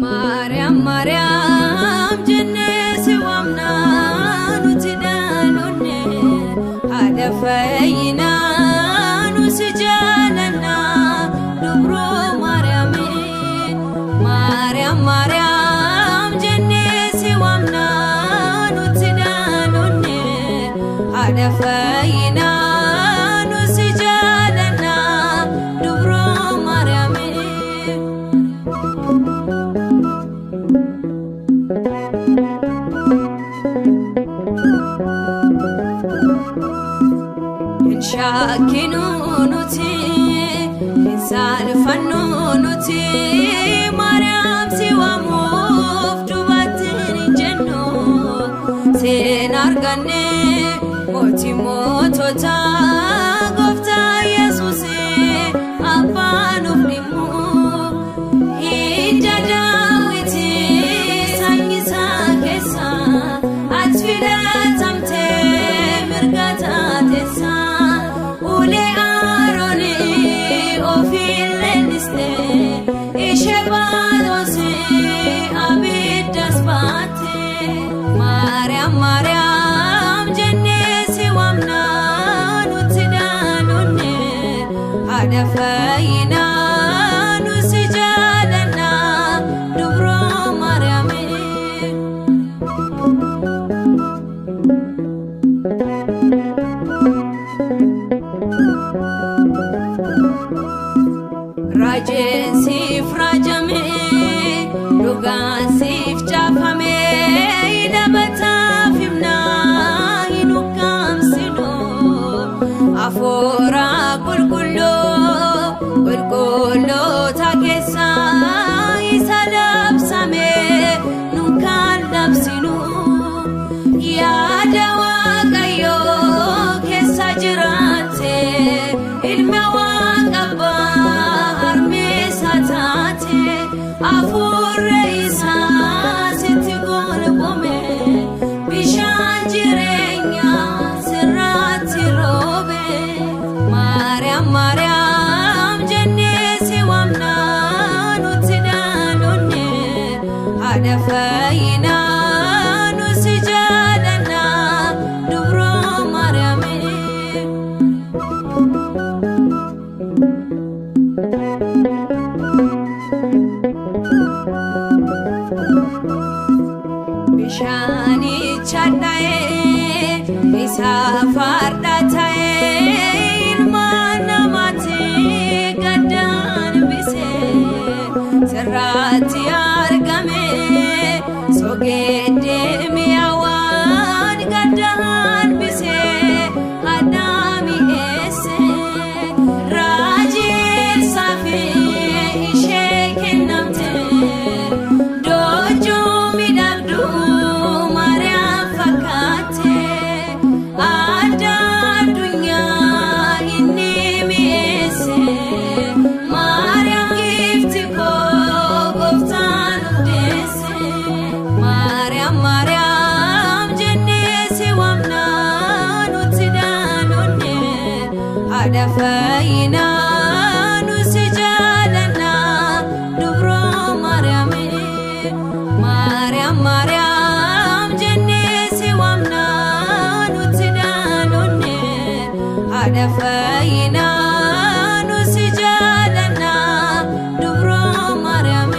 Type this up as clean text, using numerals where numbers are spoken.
ማርያም ማርያም ጀነስ ዋምና ኑትዳኑን አደፈይና ኑስጃለና ድብሮ ማርያም ማርያም ማርያም ጀነስ ዋምና ኑትዳኑን አደፈይና ኑስጃለና ድብሮ ማርያም ሻኪኑኑቲ ኢንሳልፋኑኑቲ ማርያም ሲዋሙፍ ዱባትን ጀኑ ሴናርጋኔ ሞቲ ሞቶታ ጎፍታ ኢየሱስ አባኑፍ ዲሙ ሂዳዳዊቲ ሳኝሳ ኬሳ አትፊለታምቴ ምርጋታ ቴሳ ule aroni ofilleniste ishebadose abidas bate maryam maryam jennesi wamna nutidanunne adafayina nusijalana dubro maryam rajen sif rajame dugan sif chafame idabata fimna inukam sino afora kulkullo takesa isalab same nunkan labsinu ya dawa kayo kesa jirate ilmawa qabba afurreisa sitgol bome bishanjirenya sirati robe maryam maryam jennesi wamna nutidanunne adafayina nusijalana dubro maryam bishani chanae isafardatae ilmana mate gadan bise serati argame sogede miawan gadan bise adami ese raji safi ishekenamte dojo midabdu adafayina nusijalana dubro maryam maryam maryam jennesi wamna nutidanunne adafayina nusijalana dubro maryam